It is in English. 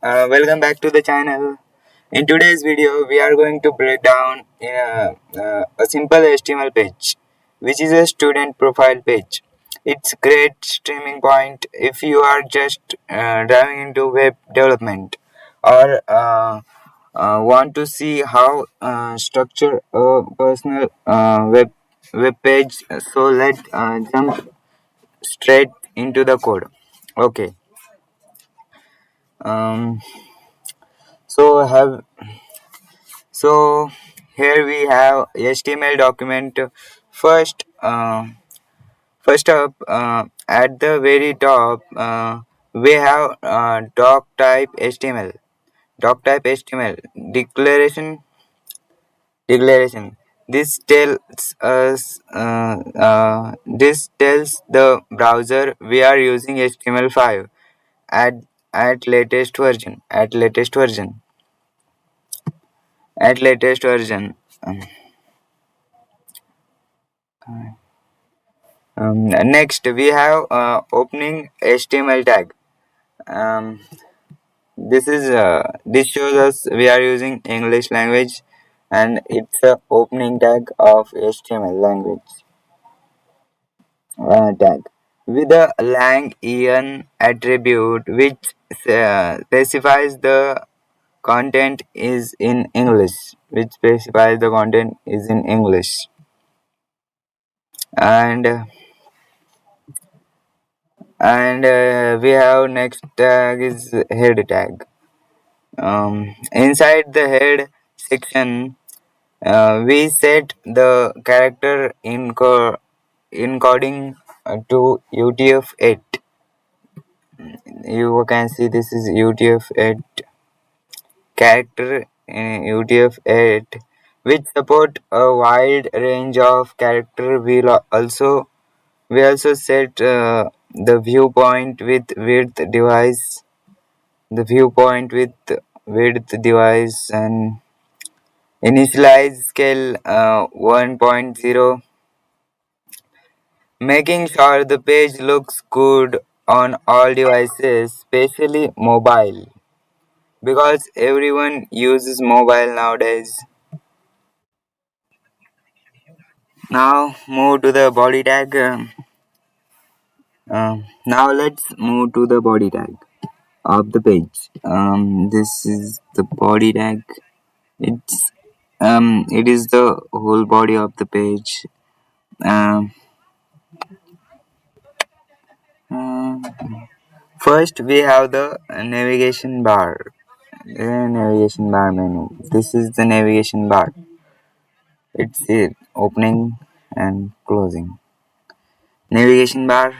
Welcome back to the channel. In today's video, we are going to break down a simple HTML page, which is a student profile page. It's great streaming point if you are just diving into web development or want to see how structure a personal web page. So let's jump straight into the code. Okay. Um, so have So here we have HTML document. First, first up, at the very top, we have doc type HTML. Doc type HTML declaration. This tells us this tells the browser we are using HTML5 at at latest version. At latest version. Um, Next, we have opening HTML tag. Um, this shows us we are using English language, and it's a opening tag of HTML language tag with a lang en attribute which specifies the content is in English. Which specifies the content is in English, and we have next tag is head tag. Inside the head section, we set the character encoding to UTF-8. You can see this is UTF-8 character UTF-8, which support a wide range of character. We also set the viewpoint with width device and initialize scale 1.0, making sure the page looks good on all devices, especially mobile, because everyone uses mobile nowadays. Now move to the body tag. Now let's move to the body tag of the page. This is the body tag. It is the whole body of the page. Um, uh, First, we have the navigation bar. Navigation bar menu. This is the navigation bar. It's it opening and closing. Navigation bar.